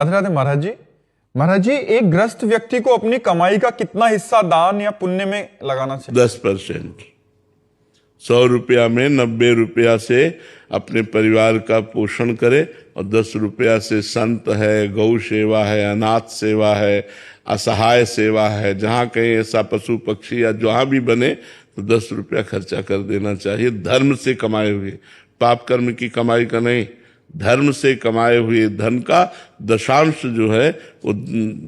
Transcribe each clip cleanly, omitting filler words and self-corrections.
राधे राधे महाराज जी। महाराज जी, एक ग्रस्त व्यक्ति को अपनी कमाई का कितना हिस्सा दान या पुण्य में लगाना चाहिए? 10%। 100 रुपया में 90 रुपया से अपने परिवार का पोषण करे और 10 रुपया से संत है, गौ सेवा है, अनाथ सेवा है, असहाय सेवा है, जहाँ कहीं ऐसा पशु पक्षी या जहाँ भी बने तो 10 रुपया खर्चा कर देना चाहिए। धर्म से कमाए हुए, पाप कर्म की कमाई का नहीं, धर्म से कमाए हुए धन का दशांश जो है वो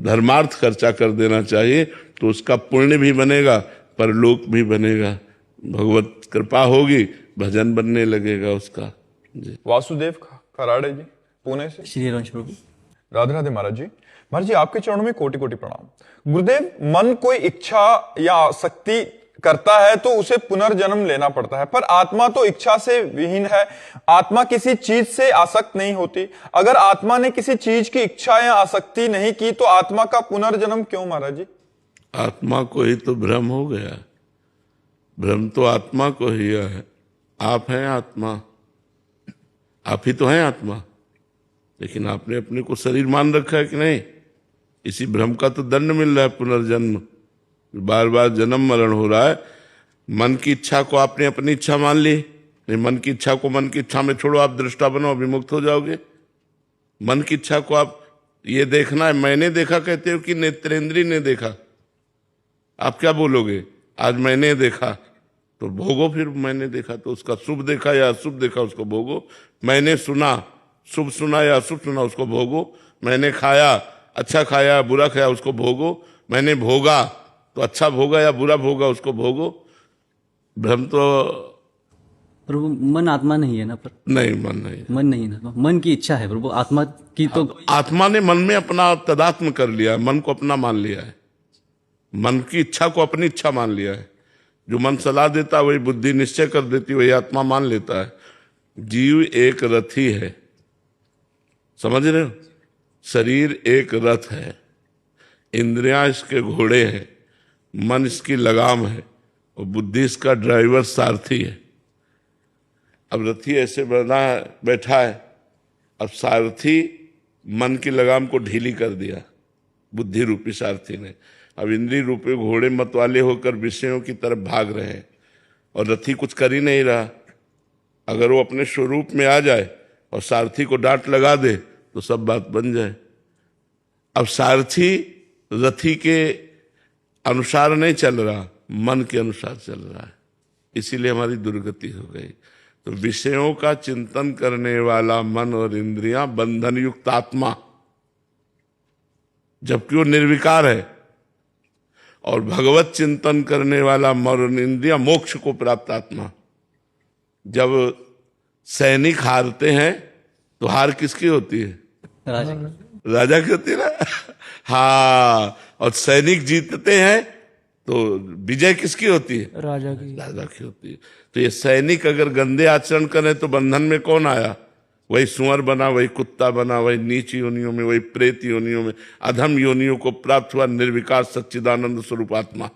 धर्मार्थ खर्चा कर देना चाहिए, तो उसका पुण्य भी बनेगा, परलोक भी बनेगा, भगवत कृपा होगी, भजन बनने लगेगा उसका। जी। वासुदेव खराड़े जी, पुणे से। श्री रंश प्रभु। राधे राधे महाराज जी। महाराज जी, आपके चरणों में कोटि कोटि प्रणाम। गुरुदेव, मन कोई इच्छा या आसक्ति करता है तो उसे पुनर्जन्म लेना पड़ता है, पर आत्मा तो इच्छा से विहीन है। आत्मा किसी चीज से आसक्त नहीं होती। अगर आत्मा ने किसी चीज की इच्छा या आसक्ति नहीं की तो आत्मा का पुनर्जन्म क्यों महाराज जी? आत्मा को ही तो भ्रम हो गया, भ्रम तो आत्मा को ही है। आप हैं आत्मा, आप ही तो हैं आत्मा, लेकिन आपने अपने को शरीर मान रखा है कि नहीं? इसी भ्रम का तो दंड मिल रहा है, पुनर्जन्म, बार बार जन्म मरण हो रहा है। मन की इच्छा को आपने अपनी इच्छा मान ली, नहीं, मन की इच्छा को मन की इच्छा में छोड़ो, आप दृष्टा बनो, विमुक्त हो जाओगे। मन की इच्छा को आप ये देखना है, मैंने देखा कहते हो कि नेत्रेंद्रिय ने देखा? आप क्या बोलोगे? आज मैंने देखा तो भोगो, फिर मैंने देखा तो उसका शुभ देखा या अशुभ देखा उसको भोगो। मैंने सुना, शुभ सुना या अशुभ सुना उसको भोगो। मैंने खाया, अच्छा खाया या बुरा खाया उसको भोगो। मैंने भोगा तो अच्छा भोगा या बुरा भोगा उसको भोगो। भ्रम तो प्रभु मन आत्मा नहीं है ना? पर नहीं, मन नहीं, मन नहीं है ना, मन की इच्छा है प्रभु, आत्मा की तो आत्मा ने मन में अपना तदात्म कर लिया है, मन को अपना मान लिया है, मन की इच्छा को अपनी इच्छा मान लिया है। जो मन सलाह देता है वही बुद्धि निश्चय कर देती, वही आत्मा मान लेता है। जीव एक रथी है, समझ रहे हो? शरीर एक रथ है, इंद्रियां इसके घोड़े हैं, मन इसकी लगाम है और बुद्धि इसका ड्राइवर सारथी है। अब रथी ऐसे बैठा है, अब सारथी मन की लगाम को ढीली कर दिया बुद्धि रूपी सारथी ने। अब इंद्रिय रूपी घोड़े मत वाले होकर विषयों की तरफ भाग रहे हैं और रथी कुछ कर ही नहीं रहा। अगर वो अपने स्वरूप में आ जाए और सारथी को डांट लगा दे तो सब बात बन जाए। अब सारथी रथी के अनुसार नहीं चल रहा, मन के अनुसार चल रहा है, इसीलिए हमारी दुर्गति हो गई। तो विषयों का चिंतन करने वाला मन और इंद्रियां बंधन युक्त आत्मा, जबकि वो निर्विकार है, और भगवत चिंतन करने वाला मन और इंद्रियां मोक्ष को प्राप्त आत्मा। जब सैनिक हारते हैं तो हार किसकी होती है? राजा राजा की होती है ना। हाँ, और सैनिक जीतते हैं तो विजय किसकी होती है? राजा की। राजा की होती है। तो ये सैनिक अगर गंदे आचरण करें तो बंधन में कौन आया? वही सुअर बना, वही कुत्ता बना, वही नीच योनियों में, वही प्रेत योनियों में, अधम योनियों को प्राप्त हुआ निर्विकार सच्चिदानंद स्वरूप आत्मा।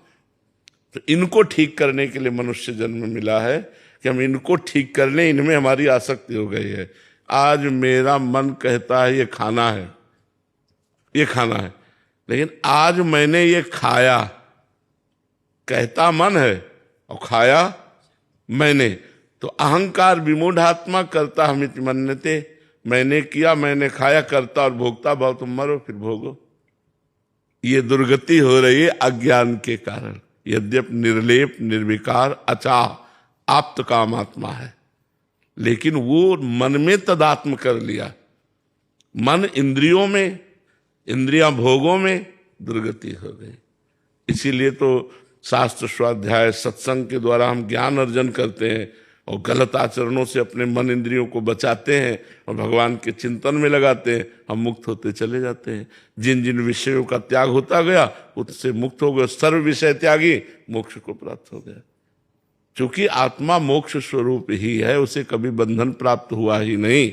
तो इनको ठीक करने के लिए मनुष्य जन्म मिला है कि हम इनको ठीक कर लें, इनमें हमारी आसक्ति हो गई है। आज मेरा मन कहता है ये खाना है, ये खाना है, लेकिन आज मैंने ये खाया, कहता मन है और खाया मैंने, तो अहंकार विमूढ़ आत्मा करता हमिति मन्यते, मैंने किया, मैंने खाया, करता और भोगता भाव, तुम मरो फिर भोगो। ये दुर्गति हो रही है अज्ञान के कारण। यद्यप निर्लेप निर्विकार अचाह आप्त काम आत्मा है, लेकिन वो मन में तदात्म कर लिया। मन इंद्रियों में, इंद्रियां भोगों में, दुर्गति हो गई। इसीलिए तो शास्त्र स्वाध्याय सत्संग के द्वारा हम ज्ञान अर्जन करते हैं और गलत आचरणों से अपने मन इंद्रियों को बचाते हैं और भगवान के चिंतन में लगाते हैं, हम मुक्त होते चले जाते हैं। जिन जिन विषयों का त्याग होता गया उससे मुक्त हो गए। सर्व विषय त्यागी मोक्ष को प्राप्त हो गया। चूंकि आत्मा मोक्ष स्वरूप ही है, उसे कभी बंधन प्राप्त हुआ ही नहीं,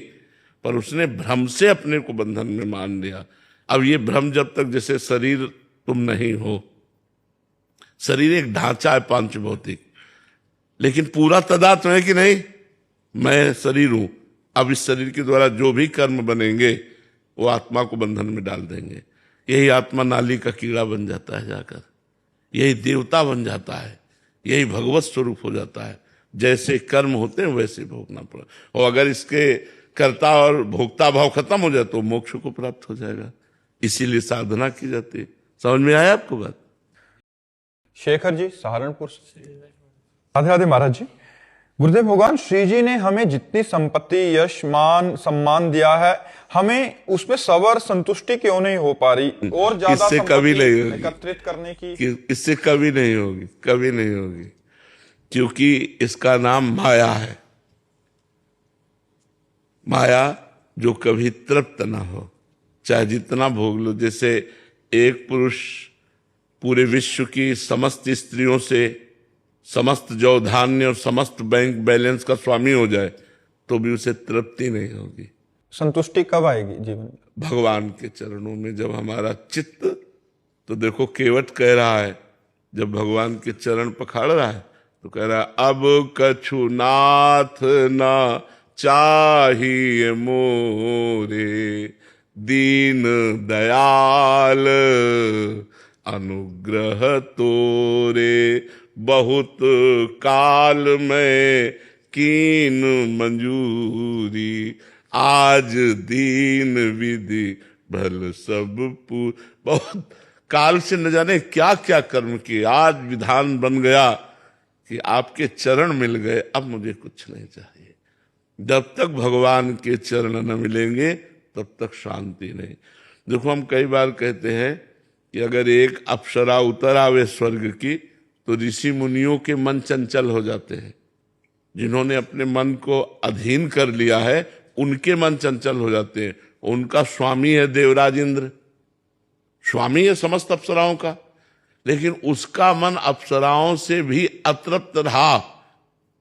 पर उसने भ्रम से अपने को बंधन में मान लिया। अब ये भ्रम जब तक, जैसे शरीर तुम नहीं हो, शरीर एक ढांचा है पांच भौतिक, लेकिन पूरा तदात्म है कि नहीं? मैं शरीर हूं। अब इस शरीर के द्वारा जो भी कर्म बनेंगे वो आत्मा को बंधन में डाल देंगे। यही आत्मा नाली का कीड़ा बन जाता है जाकर, यही देवता बन जाता है, यही भगवत स्वरूप हो जाता है। जैसे कर्म होते हैं वैसे भोगना पड़ा, और अगर इसके कर्ता और भोक्ता भाव खत्म हो जाए तो मोक्ष को प्राप्त हो जाएगा। इसीलिए साधना की जाती है। समझ में आया आपको बात? शेखर जी सहारनपुर से। राधे राधे महाराज जी। गुरुदेव भगवान श्री जी ने हमें जितनी संपत्ति, यश, मान, सम्मान दिया है, हमें उसमें सबर, संतुष्टि क्यों नहीं हो पा रही? और ज्यादा इससे कभी नहीं होगी, एकत्रित करने की इससे कभी नहीं होगी, कभी नहीं होगी, क्योंकि इसका नाम माया है। माया जो कभी तृप्त ना हो, चाहे जितना भोग लो। जैसे एक पुरुष पूरे विश्व की समस्त स्त्रियों से समस्त जौ धान्य और समस्त बैंक बैलेंस का स्वामी हो जाए तो भी उसे तृप्ति नहीं होगी। संतुष्टि कब आएगी जीवन में? भगवान के चरणों में जब हमारा चित्त, तो देखो केवट कह रहा है, जब भगवान के चरण पखाड़ रहा है तो कह रहा है, अब कछु नाथ ना चाहिए मोरे, दीन दयाल अनुग्रह तोरे, बहुत काल में कीन मंजूरी, आज दीन विधि भल सब बहुत काल से न जाने क्या क्या कर्म किए, आज विधान बन गया कि आपके चरण मिल गए, अब मुझे कुछ नहीं चाहिए। जब तक भगवान के चरण न मिलेंगे तब तक शांति नहीं। देखो हम कई बार कहते हैं कि अगर एक अप्सरा उतर आवे स्वर्ग की तो ऋषि मुनियों के मन चंचल हो जाते हैं। जिन्होंने अपने मन को अधीन कर लिया है उनके मन चंचल हो जाते हैं। उनका स्वामी है देवराज इंद्र, स्वामी है समस्त अप्सराओं का, लेकिन उसका मन अप्सराओं से भी अतृप्त रहा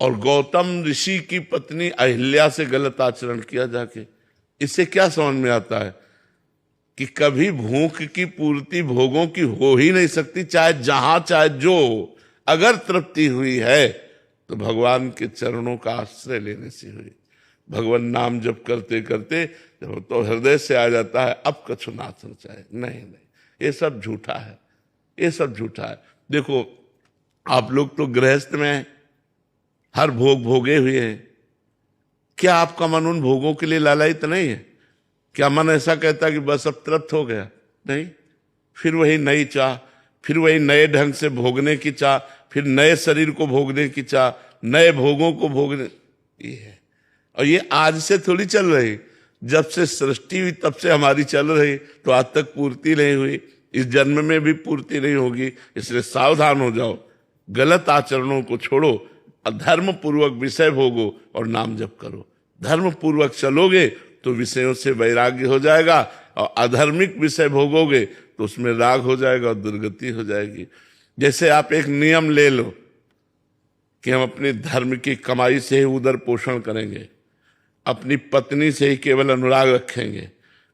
और गौतम ऋषि की पत्नी अहिल्या से गलत आचरण किया जाके। इससे क्या समझ में आता है कि कभी भूख की पूर्ति भोगों की हो ही नहीं सकती, चाहे जहां चाहे जो। अगर तृप्ति हुई है तो भगवान के चरणों का आश्रय लेने से हुई। भगवान नाम जप करते करते जब तो हृदय से आ जाता है, अब कछु नाथ न चाहे, नहीं, ये सब झूठा है, ये सब झूठा है। देखो आप लोग तो गृहस्थ में हैं, हर भोग भोगे हुए हैं। क्या आपका मन उन भोगों के लिए लालायित नहीं है? क्या मन ऐसा कहता कि बस अब तृप्त हो गया? नहीं, फिर वही नई चाह, फिर वही नए ढंग से भोगने की चाह, फिर नए शरीर को भोगने की चाह, नए भोगों को भोगने, ये है। और ये आज से थोड़ी चल रही, जब से सृष्टि हुई तब से हमारी चल रही, तो आज तक पूर्ति नहीं हुई, इस जन्म में भी पूर्ति नहीं होगी। इसलिए सावधान हो जाओ, गलत आचरणों को छोड़ो, धर्म पूर्वक विषय भोगो और नाम जप करो। धर्म पूर्वक चलोगे तो विषयों से वैराग्य हो जाएगा, और अधर्मिक विषय भोगोगे तो उसमें राग हो जाएगा और दुर्गति हो जाएगी। जैसे आप एक नियम ले लो कि हम अपने धर्म की कमाई से ही उदर पोषण करेंगे, अपनी पत्नी से ही केवल अनुराग रखेंगे,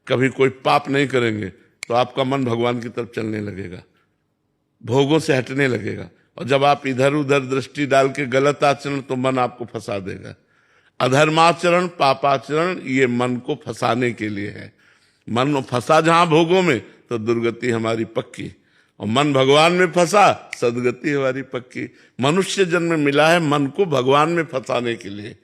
कभी कोई पाप नहीं करेंगे, तो आपका मन भगवान की तरफ चलने लगेगा, भोगों से हटने लगेगा। और जब आप इधर उधर दृष्टि डाल के गलत आचरण, तो मन आपको फंसा देगा। अधर्माचरण, पापाचरण ये मन को फंसाने के लिए है। मन फंसा जहां भोगों में तो दुर्गति हमारी पक्की, और मन भगवान में फंसा सदगति हमारी पक्की। मनुष्य जन्म मिला है मन को भगवान में फंसाने के लिए।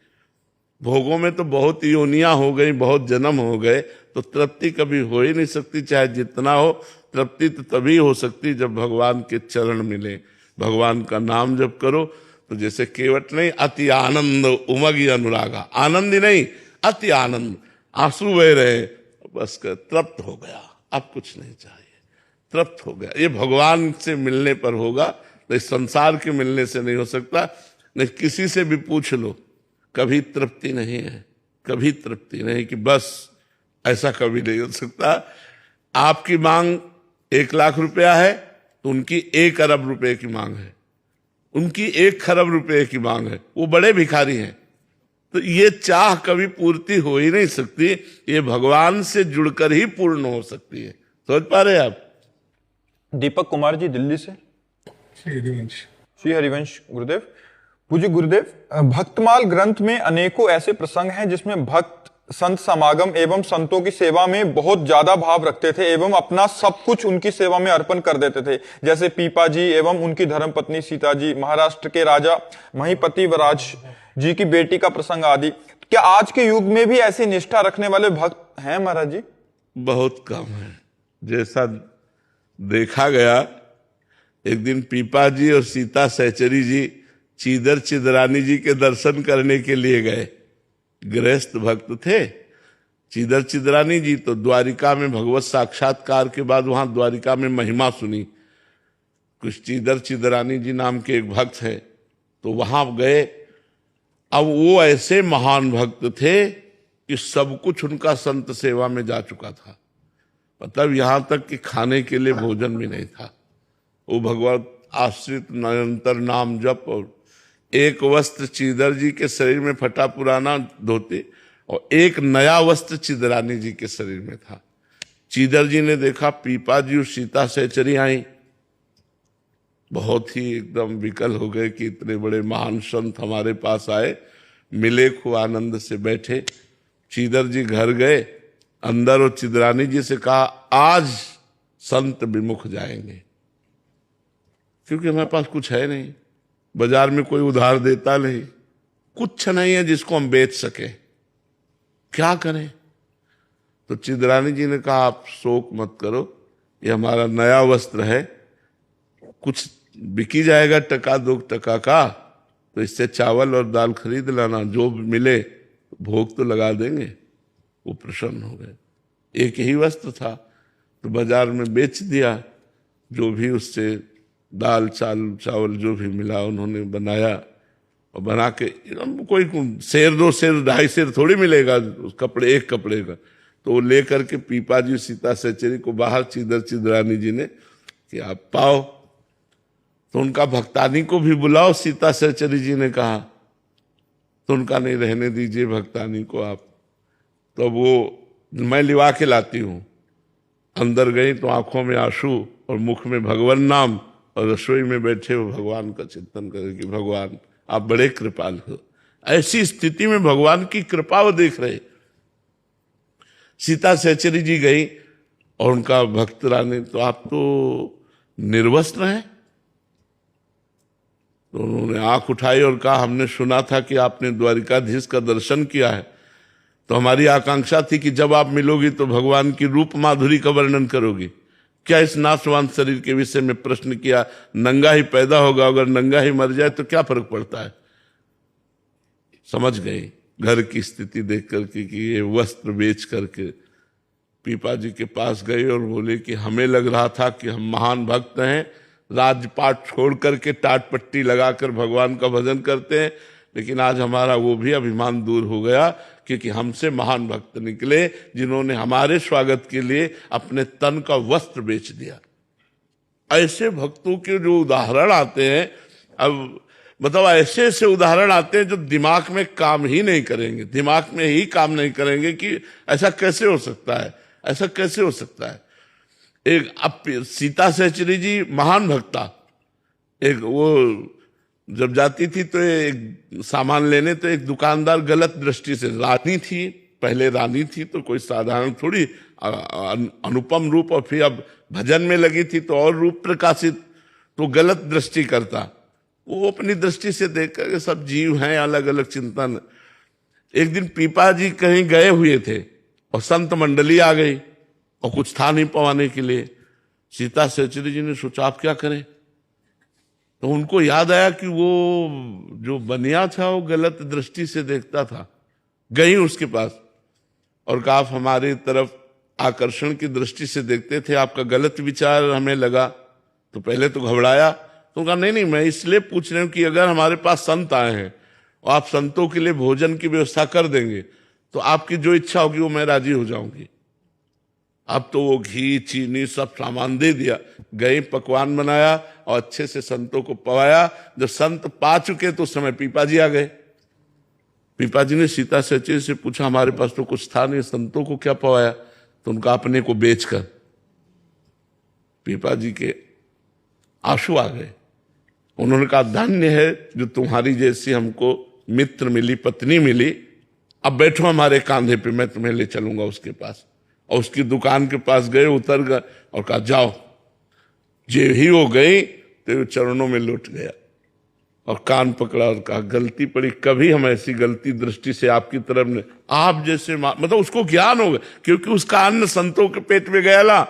भोगों में तो बहुत योनियां हो गई, बहुत जन्म हो गए, तो तृप्ति कभी हो ही नहीं सकती, चाहे जितना हो। तृप्ति तो तभी हो सकती जब भगवान के चरण मिले, भगवान का नाम जप करो। तो जैसे केवट नहीं, अति आनंद उमगी अनुरागा, आनंद ही नहीं अति आनंद, आंसू बह रहे, बस तृप्त हो गया, अब कुछ नहीं चाहिए, तृप्त हो गया। ये भगवान से मिलने पर होगा, तो इस संसार के मिलने से नहीं हो सकता। नहीं, किसी से भी पूछ लो, कभी तृप्ति नहीं है, कभी तृप्ति नहीं, कि बस ऐसा कभी नहीं हो सकता। आपकी मांग 1 लाख रुपया है तो उनकी 1 अरब रुपए की मांग है, उनकी 1 खरब रुपए की मांग है, वो बड़े भिखारी हैं। तो ये चाह कभी पूर्ति हो ही नहीं सकती, ये भगवान से जुड़कर ही पूर्ण हो सकती है। समझ पा रहे आप? दीपक कुमार जी दिल्ली से। श्री हरिवंश गुरुदेव। पूज्य गुरुदेव, भक्तमाल ग्रंथ में अनेकों ऐसे प्रसंग हैं जिसमें भक्त संत समागम एवं संतों की सेवा में बहुत ज्यादा भाव रखते थे एवं अपना सब कुछ उनकी सेवा में अर्पण कर देते थे। जैसे पीपा जी एवं उनकी धर्मपत्नी सीता जी, महाराष्ट्र के राजा महिपति वराज जी की बेटी का प्रसंग आदि। क्या आज के युग में भी ऐसी निष्ठा रखने वाले भक्त हैं महाराज जी? बहुत कम है। जैसा देखा गया, एक दिन पीपा जी और सीता सहचरी जी चीदर चिदरानी जी के दर्शन करने के लिए गए। गृहस्थ भक्त थे। चीदर चिदरानी जी तो द्वारिका में भगवत साक्षात्कार के बाद वहां द्वारिका में महिमा सुनी। कुछ चीदर चिदरानी जी नाम के एक भक्त है, तो वहां गए। अब वो ऐसे महान भक्त थे कि सब कुछ उनका संत सेवा में जा चुका था। मतलब यहां तक कि खाने के लिए भोजन भी नहीं था। वो भगवत आश्रित निरंतर नाम जप, और एक वस्त्र चीदर जी के शरीर में फटा पुराना धोती और एक नया वस्त्र चिदरानी जी के शरीर में था। चीदर जी ने देखा पीपा जी और सीता सहचरी आई, बहुत ही एकदम विकल हो गए कि इतने बड़े महान संत हमारे पास आए। मिले, खूब आनंद से बैठे। चीदर जी घर गए अंदर और चिदरानी जी से कहा, आज संत विमुख जाएंगे, क्योंकि हमारे पास कुछ है नहीं, बाजार में कोई उधार देता नहीं, कुछ नहीं है जिसको हम बेच सके, क्या करें? तो चिदरानी जी ने कहा, आप शोक मत करो, ये हमारा नया वस्त्र है, कुछ बिकी जाएगा टका 2 टका का, तो इससे चावल और दाल खरीद लाना, जो मिले भोग तो लगा देंगे। वो प्रसन्न हो गए। एक ही वस्त्र था तो बाजार में बेच दिया। जो भी उससे दाल चावल जो भी मिला उन्होंने बनाया, और बना के कोई सेर 2 सेर 2.5 सेर थोड़ी मिलेगा उस कपड़े, एक कपड़े का। तो वो लेकर के पीपा जी सीता सहचरी को बाहर चीदर चिदरानी जी ने कि आप पाओ, तो उनका भक्तानी को भी बुलाओ, सीता सहचरी जी ने कहा। तो उनका नहीं, रहने दीजिए भक्तानी को आप, तो वो मैं लिवा के लाती हूं। अंदर गई तो आंखों में आंसू और मुख में भगवान नाम, और रसोई में बैठे हो भगवान का चिंतन करें कि भगवान आप बड़े कृपाल हो। ऐसी स्थिति में भगवान की कृपा वो देख रहे। सीता सहचरी जी गई और उनका भक्त रानी, तो आप तो निर्वस्त्र हैं। तो उन्होंने आंख उठाई और कहा, हमने सुना था कि आपने द्वारिकाधीश का दर्शन किया है, तो हमारी आकांक्षा थी कि जब आप मिलोगी तो भगवान की रूप माधुरी का वर्णन करोगी। क्या इस नाशवान शरीर के विषय में प्रश्न किया? नंगा ही पैदा होगा, अगर नंगा ही मर जाए तो क्या फर्क पड़ता है? समझ गई घर की स्थिति देख करके कि ये वस्त्र बेच करके पीपा जी के पास गए और बोले कि हमें लग रहा था कि हम महान भक्त हैं, राजपाट छोड़ करके टाट पट्टी लगाकर भगवान का भजन करते हैं, लेकिन आज हमारा वो भी अभिमान दूर हो गया, क्योंकि हमसे महान भक्त निकले जिन्होंने हमारे स्वागत के लिए अपने तन का वस्त्र बेच दिया। ऐसे भक्तों के जो उदाहरण आते हैं, अब मतलब ऐसे ऐसे उदाहरण आते हैं जो दिमाग में काम ही नहीं करेंगे, दिमाग में ही काम नहीं करेंगे कि ऐसा कैसे हो सकता है, ऐसा कैसे हो सकता है। एक अब सीता सहचरी जी महान भक्ता, एक वो जब जाती थी तो एक सामान लेने, तो एक दुकानदार गलत दृष्टि से, रानी थी, पहले रानी थी तो कोई साधारण थोड़ी, अनुपम रूप, और फिर अब भजन में लगी थी तो और रूप प्रकाशित, तो गलत दृष्टि करता। वो अपनी दृष्टि से देख कर सब जीव हैं, अलग अलग चिंतन। एक दिन पीपा जी कहीं गए हुए थे और संत मंडली आ गई और कुछ था नहीं पवाने के लिए। सीता सहचरी जी ने सोचा आप क्या करें, तो उनको याद आया कि वो जो बनिया था वो गलत दृष्टि से देखता था। गई उसके पास और कहा, आप हमारी तरफ आकर्षण की दृष्टि से देखते थे, आपका गलत विचार हमें लगा। तो पहले तो घबराया, तो कहा नहीं नहीं, मैं इसलिए पूछ रही हूं कि अगर हमारे पास संत आए हैं और आप संतों के लिए भोजन की व्यवस्था कर देंगे तो आपकी जो इच्छा होगी वो मैं राजी हो जाऊंगी। अब तो वो घी चीनी सब सामान दे दिया, गई पकवान बनाया और अच्छे से संतों को पवाया। जब संत पा चुके तो उस समय पीपा जी आ गए। पीपा जी ने सीता सहचरी से पूछा, हमारे पास तो कुछ था नहीं, संतों को क्या पवाया? तो उनका अपने को बेचकर। पीपा जी के आंसू आ गए। उन्होंने कहा, धन्य है जो तुम्हारी जैसी हमको मित्र मिली, पत्नी मिली, अब बैठो हमारे कांधे पे, मैं तुम्हें ले चलूंगा उसके पास। और उसकी दुकान के पास गए, उतर गए और कहा जाओ। जे ही वो गई तो चरणों में लौट गया और कान पकड़ा और कहा गलती पड़ी, कभी हम ऐसी गलती दृष्टि से आपकी तरफ ने, आप जैसे मतलब उसको ज्ञान हो गया, क्योंकि उसका अन्न संतों के पेट में गया ना,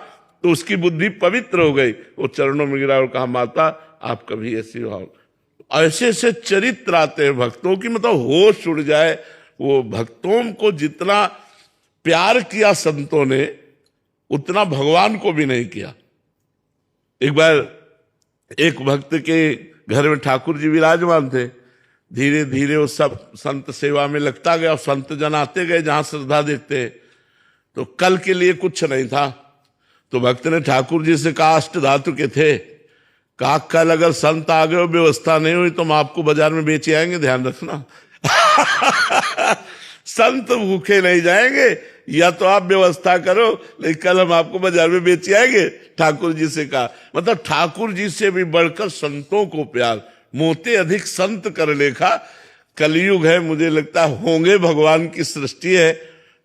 तो उसकी बुद्धि पवित्र हो गई। वो चरणों में गिरा और कहा माता आप कभी ऐसी भाव। ऐसे ऐसे चरित्र आते हैं भक्तों की, मतलब होश उड़ जाए। वो भक्तों को जितना प्यार किया संतों ने, उतना भगवान को भी नहीं किया। एक बार एक भक्त के घर में ठाकुर जी विराजमान थे। धीरे धीरे वो सब संत सेवा में लगता गया और संत जन आते गए जहां श्रद्धा देखते। तो कल के लिए कुछ नहीं था, तो भक्त ने ठाकुर जी से कहा, अष्ट धातु के थे, कहा कल अगर संत आ गए और व्यवस्था नहीं हुई तो हम आपको बाजार में बेचे आएंगे, ध्यान रखना। संत भूखे नहीं जाएंगे, या तो आप व्यवस्था करो, लेकिन कल हम आपको बाजार में बेचे आएंगे, ठाकुर जी से कहा। मतलब ठाकुर जी से भी बढ़कर संतों को प्यार, मोते अधिक संत कर लेखा। कलयुग है, मुझे लगता होंगे भगवान की सृष्टि है,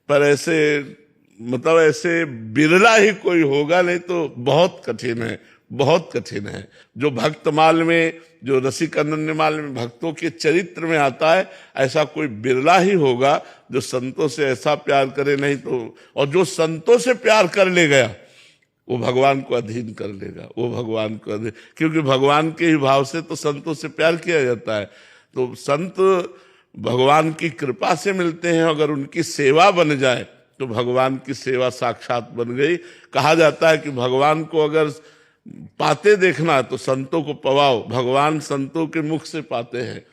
पर ऐसे मतलब ऐसे बिरला ही कोई होगा, नहीं तो बहुत कठिन है, बहुत कठिन है। जो भक्तमाल में, जो रसिक अनन्यमाल में भक्तों के चरित्र में आता है, ऐसा कोई बिरला ही होगा जो संतों से ऐसा प्यार करे। नहीं तो, और जो संतों से प्यार कर ले गया वो भगवान को अधीन कर लेगा, वो भगवान को अधीन, क्योंकि भगवान के ही भाव से तो संतों से प्यार किया जाता है। तो संत भगवान की कृपा से मिलते हैं, अगर उनकी सेवा बन जाए तो भगवान की सेवा साक्षात बन गई। कहा जाता है कि भगवान को अगर पाते देखना तो संतों को पवाओ, भगवान संतों के मुख से पाते हैं,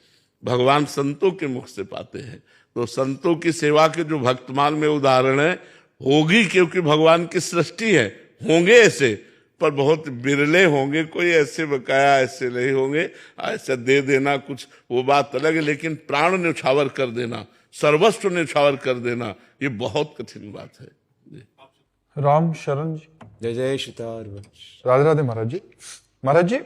भगवान संतों के मुख से पाते हैं। तो संतों की सेवा के जो भक्तमाल में उदाहरण है, होगी क्योंकि भगवान की सृष्टि है, होंगे ऐसे, पर बहुत बिरले होंगे। कोई ऐसे बकाया ऐसे नहीं होंगे, ऐसा दे देना कुछ वो बात अलग है, लेकिन प्राण न्यौछावर कर देना, सर्वस्व न्यौछावर कर देना, ये बहुत कठिन बात है। राम शरण जी, जय जय सीतार। राधे राधे महाराज जी। महाराज जी,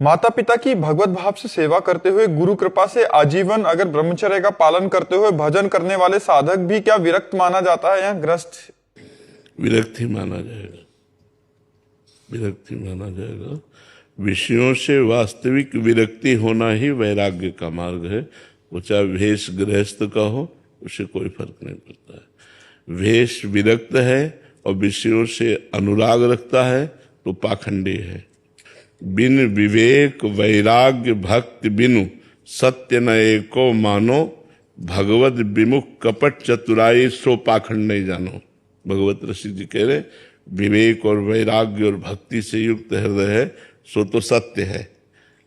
माता पिता की भगवत भाव से सेवा करते हुए, गुरु कृपा से आजीवन अगर ब्रह्मचर्य का पालन करते हुए भजन करने वाले साधक भी क्या विरक्त माना जाता है या ग्रस्त? विरक्त ही माना जाएगा, विरक्ति माना जाएगा। विषयों से वास्तविक विरक्ति होना ही वैराग्य का मार्ग है। वो चाहे भेष गृहस्थ का हो, उसे कोई फर्क नहीं पड़ता है। भेष विरक्त है और विषयों से अनुराग रखता है तो पाखंडी है। बिन विवेक वैराग्य भक्ति बिनु सत्य न एको मानो, भगवत विमुख कपट चतुराई सो पाखंड नहीं जानो। भगवत ऋषि जी कह रहे, विवेक और वैराग्य और भक्ति से युक्त हृदय है सो तो सत्य है,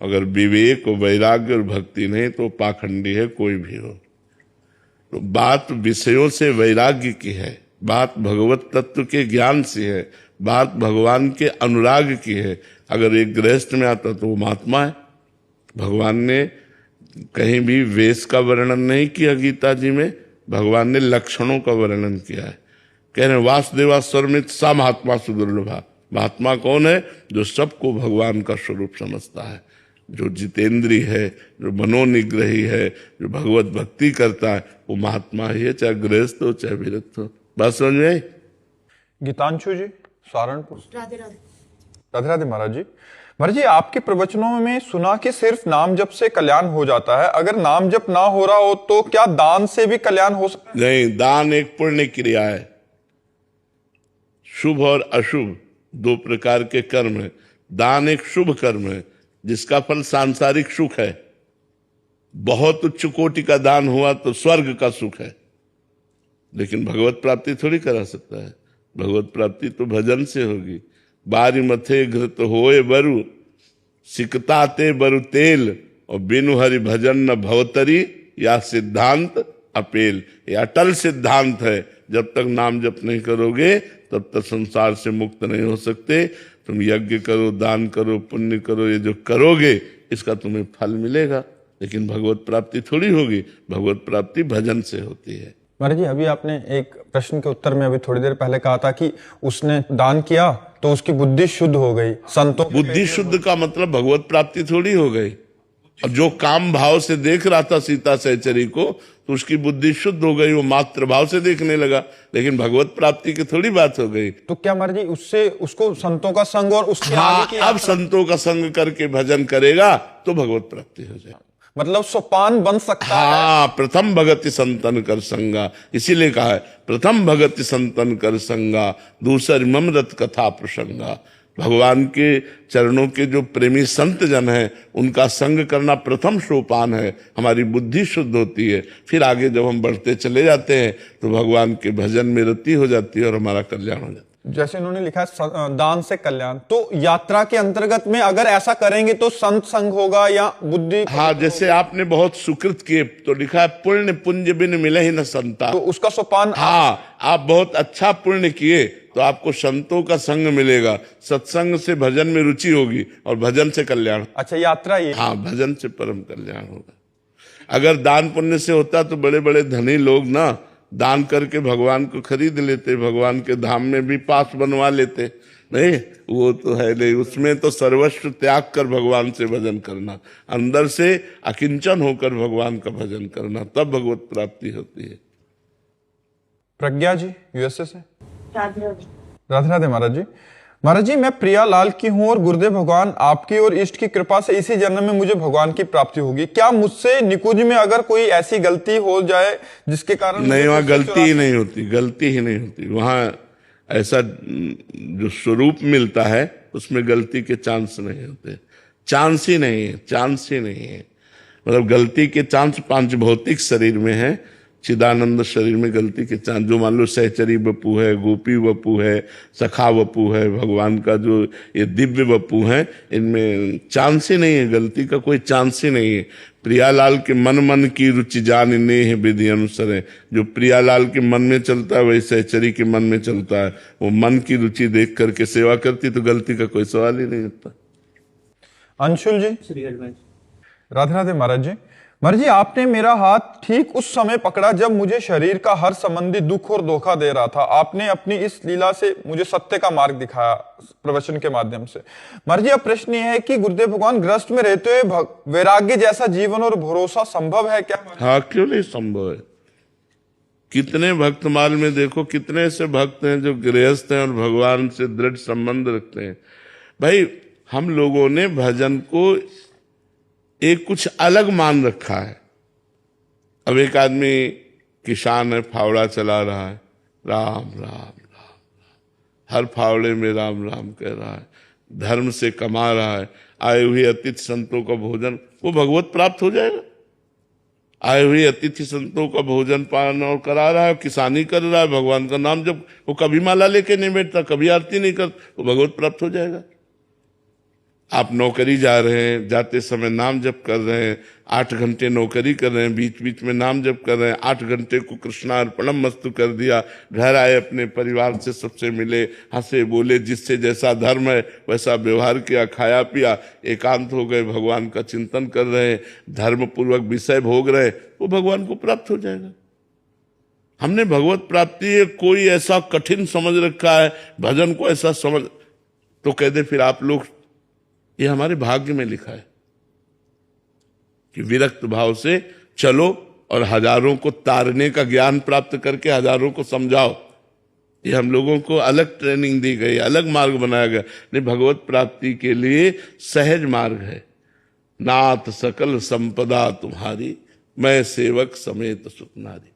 अगर विवेक और वैराग्य और भक्ति नहीं तो पाखंडी है कोई भी हो। तो बात विषयों से वैराग्य की है, बात भगवत तत्व के ज्ञान से है, बात भगवान के अनुराग की है। अगर एक गृहस्थ में आता तो वो महात्मा है। भगवान ने कहीं भी वेश का वर्णन नहीं किया गीता जी में, भगवान ने लक्षणों का वर्णन किया है। कह रहे वासुदेवा सर्वमित सा महात्मा सुदुर्लभा। महात्मा कौन है? जो सबको भगवान का स्वरूप समझता है, जो जितेंद्रीय है, जो मनोनिग्रही है, जो भगवत भक्ति करता है, वो महात्मा ही है, चाहे गृहस्थ हो चाहे विरक्त हो। बात समझ में आई? गीतांशु जी, सहारनपुर। राधे राधे। राधे राधे महाराज जी। महाराज जी, आपके प्रवचनों में सुना कि सिर्फ नाम जप से कल्याण हो जाता है। अगर नाम जप ना हो रहा हो तो क्या दान से भी कल्याण हो सकता है? नहीं, दान एक पुण्य क्रिया है। शुभ और अशुभ दो प्रकार के कर्म है। दान एक शुभ कर्म है जिसका फल सांसारिक सुख है। बहुत उच्च कोटि का दान हुआ तो स्वर्ग का सुख है, लेकिन भगवत प्राप्ति थोड़ी करा सकता है। भगवत प्राप्ति तो भजन से होगी। बारी मथे घृत होए बरु, सिकताते बरु तेल, और बिनु हरि भजन न भवतरी, या सिद्धांत अपेल। ये अटल सिद्धांत है। जब तक नाम जप नहीं करोगे तब तक संसार से मुक्त नहीं हो सकते। तुम यज्ञ करो, दान करो, पुण्य करो, ये जो करोगे इसका तुम्हें फल मिलेगा, लेकिन भगवत प्राप्ति थोड़ी होगी। भगवत प्राप्ति भजन से होती है। महाराज जी, अभी आपने एक प्रश्न के उत्तर में अभी थोड़ी देर पहले कहा था कि उसने दान किया तो उसकी बुद्धि शुद्ध हो गई। संतों बुद्धि शुद्ध का मतलब भगवत प्राप्ति थोड़ी हो गई। और जो काम भाव से देख रहा था सीता सहचरी को, तो उसकी बुद्धि शुद्ध हो गई, वो मात्र भाव से देखने लगा। लेकिन भगवत प्राप्ति की थोड़ी बात हो गई। तो क्या महाराज जी उससे उसको संतों का संग और उसके हाँ, आगे की अब संतों का संग करके भजन करेगा तो भगवत प्राप्ति हो जाएगी। मतलब सोपान बन सकता है। हाँ, प्रथम भगति संतन कर संगा, इसीलिए कहा है प्रथम भगति संतन कर संगा, दूसर ममरत कथा प्रसंगा। भगवान के चरणों के जो प्रेमी संत जन हैं उनका संग करना प्रथम सोपान है। हमारी बुद्धि शुद्ध होती है, फिर आगे जब हम बढ़ते चले जाते हैं तो भगवान के भजन में रति हो जाती है और हमारा कल्याण हो जाता है। जैसे उन्होंने लिखा है दान से कल्याण, तो यात्रा के अंतर्गत में अगर ऐसा करेंगे तो संत संग होगा या बुद्धि। हाँ, जैसे आपने बहुत सुकृत किए तो लिखा है पुण्य पुंज बिन मिले ही न संता, तो उसका सोपान। हाँ, आप बहुत अच्छा पुण्य किए तो आपको संतों का संग मिलेगा, सत्संग से भजन में रुचि होगी और भजन से कल्याण। अच्छा, यात्रा ये। हाँ, भजन से परम कल्याण होगा। अगर दान पुण्य से होता तो बड़े बड़े धनी लोग ना दान करके भगवान को खरीद लेते, भगवान के धाम में भी पास बनवा लेते। नहीं, वो तो है नहीं, उसमें तो सर्वस्व त्याग कर भगवान से भजन करना, अंदर से अकिंचन होकर भगवान का भजन करना, तब भगवत प्राप्ति होती है। प्रज्ञा जी यूएसए से। राधे राधे। राधे राधे महाराज जी। महाराज जी, मैं प्रिया लाल की हूँ और गुरुदेव भगवान आपकी और इष्ट की कृपा से इसी जन्म में मुझे भगवान की प्राप्ति होगी। क्या मुझसे निकुंज में अगर कोई ऐसी गलती हो जाए जिसके कारण। नहीं, वहां गलती ही नहीं होती, गलती ही नहीं होती। वहां ऐसा जो स्वरूप मिलता है उसमें गलती के चांस नहीं होते, चांस ही नहीं है, चांस ही नहीं है। मतलब गलती के चांस पांच भौतिक शरीर में है, चिदानंद शरीर में गलती के चांस, जो मान लो सहचरी वपु है, गोपी वपु है, सखा वपु है, भगवान का जो ये दिव्य वपु है, इनमें चांस ही नहीं है, गलती का कोई चांस ही नहीं है। प्रियालाल के मन मन की रुचि जान नेह विधि अनुसार है, जो प्रियालाल के मन में चलता है वही सहचरी के मन में चलता है। वो मन की रुचि देख करके सेवा करती तो गलती का कोई सवाल ही नहीं होता। अंशुल जी। राधे राधे महाराज जी। महाराज जी, आपने मेरा हाथ ठीक उस समय पकड़ा जब मुझे शरीर का हर संबंधी दुख और धोखा दे रहा था। आपने अपनी इस लीला से मुझे सत्य का मार्ग दिखाया प्रवचन के माध्यम से। महाराज जी, अब प्रश्न यह है कि गुरुदेव भगवान ग्रस्त में रहते हुए वैराग्य जैसा जीवन और भरोसा संभव है क्या? हाँ, क्यों नहीं संभव है। कितने भक्तमाल में देखो, कितने ऐसे भक्त हैं जो गृहस्थ हैं और भगवान से दृढ़ संबंध रखते हैं। भाई, हम लोगों ने भजन को एक कुछ अलग मान रखा है। अब एक आदमी किसान है, फावड़ा चला रहा है, राम राम राम, हर फावड़े में राम राम कह रहा है, धर्म से कमा रहा है, आए हुए अतिथि संतों का भोजन, वो भगवत प्राप्त हो जाएगा। आए हुए अतिथि संतों का भोजन पान और करा रहा है, किसानी कर रहा है, भगवान का नाम जब, वो कभी माला लेके नहीं बैठता, कभी आरती नहीं करता, वो भगवत प्राप्त हो जाएगा। आप नौकरी जा रहे हैं, जाते समय नाम जप कर रहे हैं, 8 घंटे नौकरी कर रहे हैं, बीच बीच में नाम जप कर रहे हैं, 8 घंटे को कृष्णार्पणम मस्तु कर दिया, घर आए, अपने परिवार से सबसे मिले, हंसे बोले, जिससे जैसा धर्म है वैसा व्यवहार किया, खाया पिया, एकांत हो गए, भगवान का चिंतन कर रहे हैं, धर्म पूर्वक विषय भोग रहे, वो भगवान को प्राप्त हो जाएगा। हमने भगवत प्राप्ति कोई ऐसा कठिन समझ रखा है, भजन को ऐसा समझ, तो कह दे फिर आप लोग, ये हमारे भाग्य में लिखा है कि विरक्त भाव से चलो और हजारों को तारने का ज्ञान प्राप्त करके हजारों को समझाओ। ये हम लोगों को अलग ट्रेनिंग दी गई, अलग मार्ग बनाया गया। नहीं, भगवत प्राप्ति के लिए सहज मार्ग है। नाथ सकल संपदा तुम्हारी, मैं सेवक समेत सुख नारी।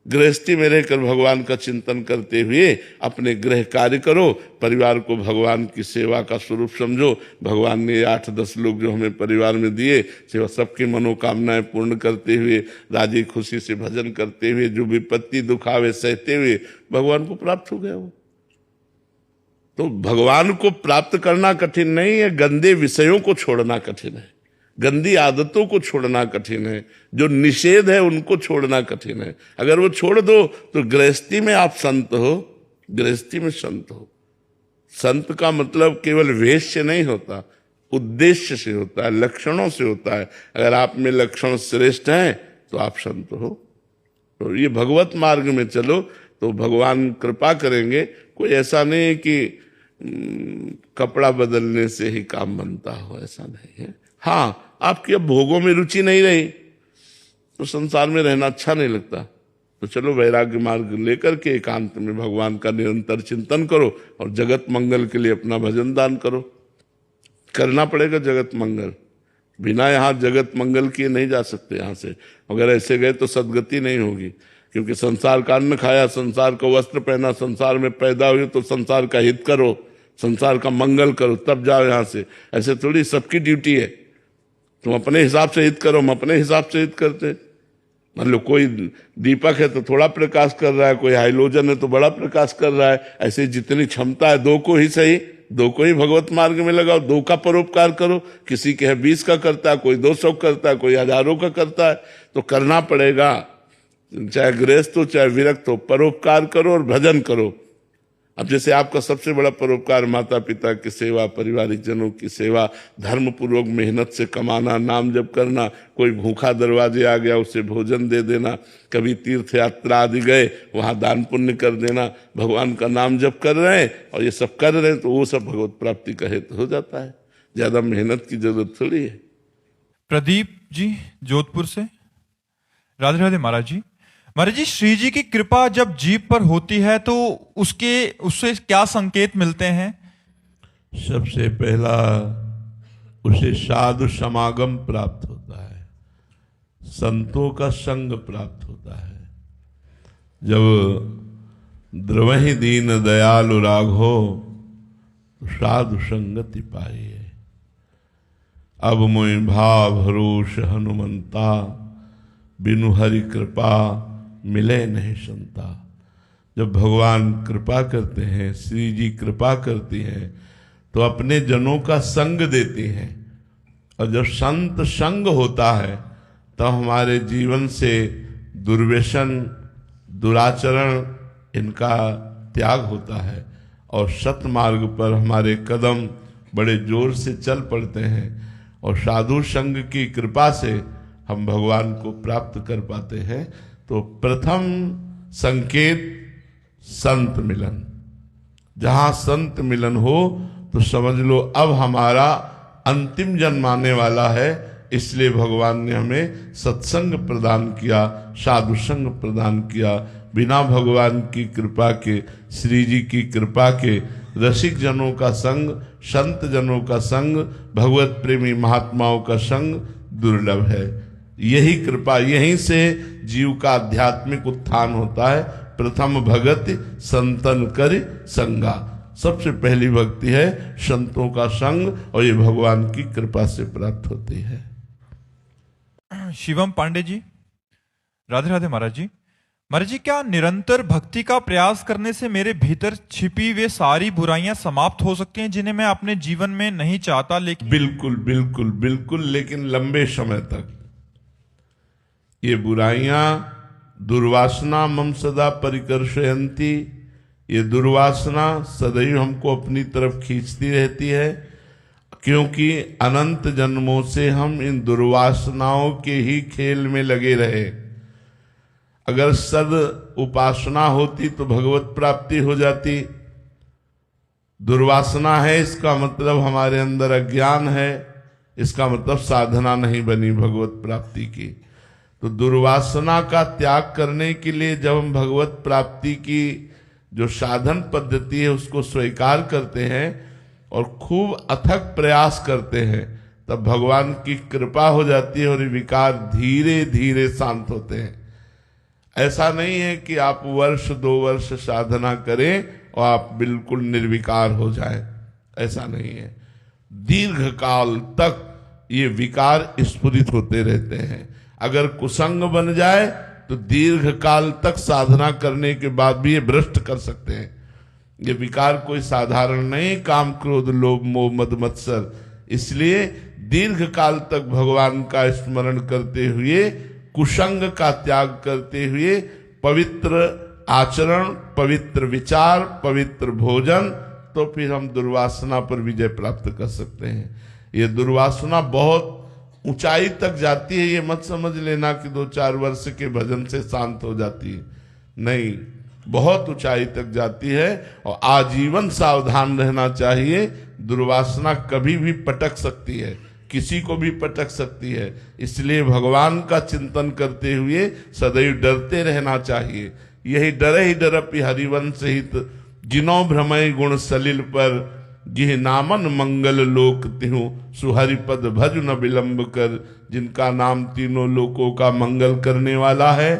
गृहस्थी में रहकर भगवान का चिंतन करते हुए अपने गृह कार्य करो, परिवार को भगवान की सेवा का स्वरूप समझो। भगवान ने 8-10 लोग जो हमें परिवार में दिए, सेवा सबकी मनोकामनाएं पूर्ण करते हुए, राजी खुशी से भजन करते हुए, जो विपत्ति दुख आवे सहते हुए भगवान को प्राप्त हो गया। वो तो भगवान को प्राप्त करना कठिन नहीं है, गंदे विषयों को छोड़ना कठिन है, गंदी आदतों को छोड़ना कठिन है, जो निषेध है उनको छोड़ना कठिन है। अगर वो छोड़ दो तो गृहस्थी में आप संत हो, गृहस्थी में संत हो। संत का मतलब केवल वेश से नहीं होता, उद्देश्य से होता है, लक्षणों से होता है। अगर आप में लक्षण श्रेष्ठ हैं तो आप संत हो। तो ये भगवत मार्ग में चलो तो भगवान कृपा करेंगे। कोई ऐसा नहीं कि कपड़ा बदलने से ही काम बनता हो, ऐसा नहीं है। हाँ, आपकी अब भोगों में रुचि नहीं रही तो संसार में रहना अच्छा नहीं लगता, तो चलो वैराग्य मार्ग लेकर के एकांत में भगवान का निरंतर चिंतन करो और जगत मंगल के लिए अपना भजन दान करो। करना पड़ेगा जगत मंगल, बिना यहाँ जगत मंगल किए नहीं जा सकते यहाँ से। अगर ऐसे गए तो सदगति नहीं होगी, क्योंकि संसार का अन्न खाया, संसार का वस्त्र पहना, संसार में पैदा हुए तो संसार का हित करो, संसार का मंगल करो, तब जाओ यहाँ से। ऐसे थोड़ी सबकी ड्यूटी है, तुम अपने हिसाब से हित करो, हम अपने हिसाब से हित करते। मान लो कोई दीपक है तो थोड़ा प्रकाश कर रहा है, कोई हाइलोजन है तो बड़ा प्रकाश कर रहा है। ऐसे जितनी क्षमता है दो को ही सही, दो को ही भगवत मार्ग में लगाओ, दो का परोपकार करो। किसी के है 20 का करता है, कोई 200 करता है, कोई हजारों का करता है, तो करना पड़ेगा। चाहे गृहस्थ हो चाहे विरक्त हो, परोपकार करो और भजन करो। अब जैसे आपका सबसे बड़ा परोपकार माता पिता की सेवा, पारिवारिक जनों की सेवा, धर्म पूर्वक मेहनत से कमाना, नाम जप करना, कोई भूखा दरवाजे आ गया उसे भोजन दे देना, कभी तीर्थ यात्रा आदि गए वहां दान पुण्य कर देना, भगवान का नाम जप कर रहे हैं और ये सब कर रहे हैं, तो वो सब भगवत प्राप्ति का हेतु हो जाता है। ज्यादा मेहनत की जरूरत थोड़ी है। प्रदीप जी जोधपुर से। राधे राधे महाराज जी। महाराज जी, श्री जी की कृपा जब जीव पर होती है तो उससे क्या संकेत मिलते हैं? सबसे पहला उसे साधु समागम प्राप्त होता है, संतों का संग प्राप्त होता है। जब द्रवहि दीन दयालु राघो तो साधु संगति पाइए। अब मोहि भाव भरोस हनुमंता, बिनु हरि कृपा मिले नहीं संता। जब भगवान कृपा करते हैं, श्री जी कृपा करती हैं, तो अपने जनों का संग देती हैं। और जब संत संग होता है तो हमारे जीवन से दुर्व्यसन, दुराचरण इनका त्याग होता है और सतमार्ग पर हमारे कदम बड़े जोर से चल पड़ते हैं। और साधु संग की कृपा से हम भगवान को प्राप्त कर पाते हैं। तो प्रथम संकेत संत मिलन। जहां संत मिलन हो तो समझ लो अब हमारा अंतिम जन्म आने वाला है। इसलिए भगवान ने हमें सत्संग प्रदान किया, साधु संग प्रदान किया। बिना भगवान की कृपा के, श्री जी की कृपा के, रसिक जनों का संग, संत जनों का संग, भगवत प्रेमी महात्माओं का संग दुर्लभ है। यही कृपा, यहीं से जीव का आध्यात्मिक उत्थान होता है। प्रथम भगति संतन कर संगा। सबसे पहली भक्ति है संतों का संग, और ये भगवान की कृपा से प्राप्त होती है। शिवम पांडे जी। राधे राधे महाराज जी। महाराज जी, क्या निरंतर भक्ति का प्रयास करने से मेरे भीतर छिपी वे सारी बुराइयां समाप्त हो सकती हैं जिन्हें मैं अपने जीवन में नहीं चाहता? लेकिन बिल्कुल बिल्कुल बिल्कुल, लेकिन लंबे समय तक। ये बुराइयां दुर्वासना मम सदा परिकर्षयन्ति, ये दुर्वासना सदैव हमको अपनी तरफ खींचती रहती है, क्योंकि अनंत जन्मों से हम इन दुर्वासनाओं के ही खेल में लगे रहे। अगर सद उपासना होती तो भगवत प्राप्ति हो जाती। दुर्वासना है इसका मतलब हमारे अंदर अज्ञान है, इसका मतलब साधना नहीं बनी भगवत प्राप्ति की। तो दुर्वासना का त्याग करने के लिए जब हम भगवत प्राप्ति की जो साधन पद्धति है उसको स्वीकार करते हैं और खूब अथक प्रयास करते हैं, तब भगवान की कृपा हो जाती है और ये विकार धीरे धीरे शांत होते हैं। ऐसा नहीं है कि आप वर्ष 2 वर्ष साधना करें और आप बिल्कुल निर्विकार हो जाएं, ऐसा नहीं है। दीर्घ काल तक ये विकार स्फुरित होते रहते हैं। अगर कुसंग बन जाए तो दीर्घ काल तक साधना करने के बाद भी ये भ्रष्ट कर सकते हैं। ये विकार कोई साधारण नहीं, काम क्रोध लोभ मोह मद मत्सर। इसलिए दीर्घ काल तक भगवान का स्मरण करते हुए, कुसंग का त्याग करते हुए, पवित्र आचरण, पवित्र विचार, पवित्र भोजन, तो फिर हम दुर्वासना पर विजय प्राप्त कर सकते हैं। ये दुर्वासना बहुत ऊंचाई तक जाती है। ये मत समझ लेना कि 2-4 वर्ष के भजन से शांत हो जाती है, नहीं, बहुत ऊंचाई तक जाती है और आजीवन सावधान रहना चाहिए। दुर्वासना कभी भी पटक सकती है, किसी को भी पटक सकती है। इसलिए भगवान का चिंतन करते हुए सदैव डरते रहना चाहिए। यही डर ही डरपि हरिवंश हित, जिनो भ्रमय गुण सलिल पर, जिह नामन मंगल लोक तिहु, सुहरिपद भज न विलंब कर। जिनका नाम तीनों लोकों का मंगल करने वाला है,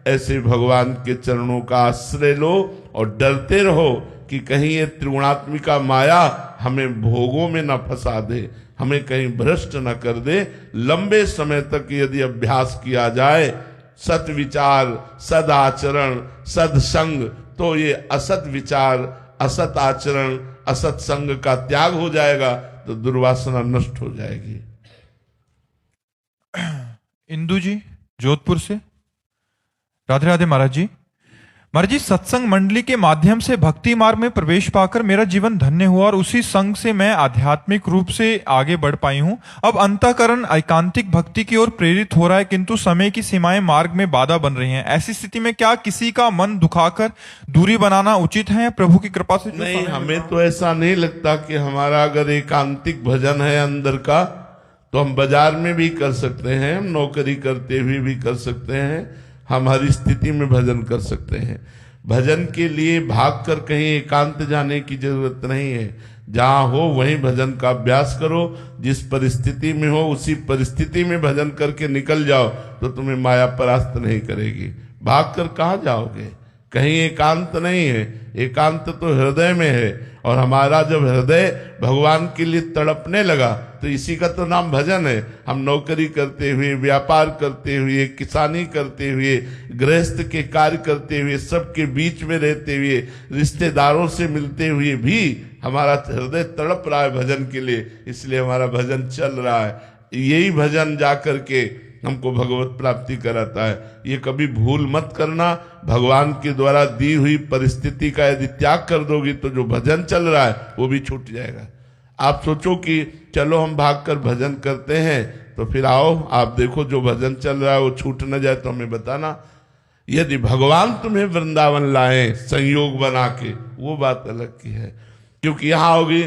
ऐसे भगवान के चरणों का आश्रय लो और डरते रहो कि कहीं ये त्रिगुणात्मिका माया हमें भोगों में न फंसा दे, हमें कहीं भ्रष्ट न कर दे। लंबे समय तक यदि अभ्यास किया जाए सत विचार, सद आचरण, सदसंग, तो ये असत विचार, असत आचरण, असत संग का त्याग हो जाएगा, तो दुर्वासना नष्ट हो जाएगी। इंदु जी जोधपुर से। राधे राधे महाराज जी। महाराज जी, सत्संग मंडली के माध्यम से भक्ति मार्ग में प्रवेश पाकर मेरा जीवन धन्य हुआ और उसी संग से मैं आध्यात्मिक रूप से आगे बढ़ पाई हूं। अब अंतःकरण एकांतिक भक्ति की ओर प्रेरित हो रहा है, किंतु समय की सीमाएं मार्ग में बाधा बन रही हैं। ऐसी स्थिति में क्या किसी का मन दुखाकर दूरी बनाना उचित है? प्रभु की कृपा से जो नहीं, हमें तो ऐसा नहीं लगता कि हमारा अगर एकांतिक भजन है अंदर का, तो हम बाजार में भी कर सकते हैं, हम नौकरी करते हुए भी कर सकते हैं, हम हर स्थिति में भजन कर सकते हैं। भजन के लिए भागकर कहीं एकांत जाने की जरूरत नहीं है। जहां हो वहीं भजन का अभ्यास करो। जिस परिस्थिति में हो उसी परिस्थिति में भजन करके निकल जाओ, तो तुम्हें माया परास्त नहीं करेगी। भागकर कहाँ जाओगे? कहीं एकांत नहीं है, एकांत तो हृदय में है। और हमारा जब हृदय भगवान के लिए तड़पने लगा, तो इसी का तो नाम भजन है। हम नौकरी करते हुए, व्यापार करते हुए, किसानी करते हुए, गृहस्थ के कार्य करते हुए, सबके बीच में रहते हुए, रिश्तेदारों से मिलते हुए भी हमारा हृदय तड़प रहा है भजन के लिए, इसलिए हमारा भजन चल रहा है। यही भजन जा करके हमको भगवत प्राप्ति कराता है। ये कभी भूल मत करना। भगवान के द्वारा दी हुई परिस्थिति का यदि त्याग कर दोगी, तो जो भजन चल रहा है वो भी छूट जाएगा। आप सोचो कि चलो हम भागकर भजन करते हैं, तो फिर आओ आप देखो जो भजन चल रहा है वो छूट न जाए तो हमें बताना। यदि भगवान तुम्हें वृंदावन लाए संयोग बना के, वो बात अलग की है। क्योंकि यहाँ होगी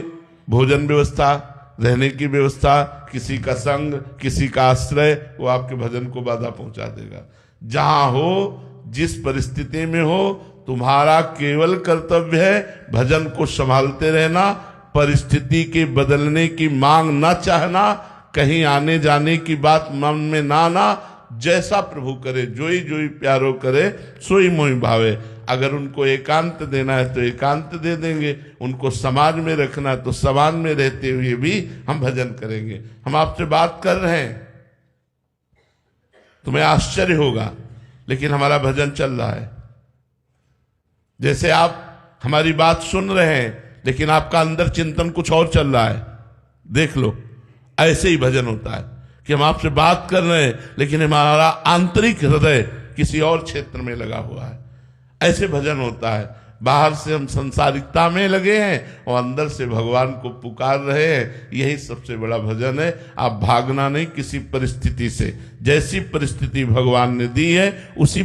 भोजन व्यवस्था, रहने की व्यवस्था, किसी का संग, किसी का आश्रय, वो आपके भजन को बाधा पहुंचा देगा। जहां हो, जिस परिस्थिति में हो, तुम्हारा केवल कर्तव्य है भजन को संभालते रहना, परिस्थिति के बदलने की मांग न चाहना, कहीं आने जाने की बात मन में ना आना। जैसा प्रभु करे, जोई जोई प्यारो करे, सोई मोहि भावे। अगर उनको एकांत देना है तो एकांत दे देंगे, उनको समाज में रखना है तो समाज में रहते हुए भी हम भजन करेंगे। हम आपसे बात कर रहे हैं, तुम्हें आश्चर्य होगा, लेकिन हमारा भजन चल रहा है। जैसे आप हमारी बात सुन रहे हैं, लेकिन आपका अंदर चिंतन कुछ और चल रहा है, देख लो। ऐसे ही भजन होता है कि हम आपसे बात कर रहे हैं, लेकिन हमारा आंतरिक हृदय किसी और क्षेत्र में लगा हुआ है। ऐसे भजन होता है। बाहर से हम संसारिकता में लगे हैं और अंदर से भगवान को पुकार रहे हैं। यही सबसे बड़ा भजन है। आप भागना नहीं किसी परिस्थिति से। जैसी परिस्थिति भगवान ने दी है, उसी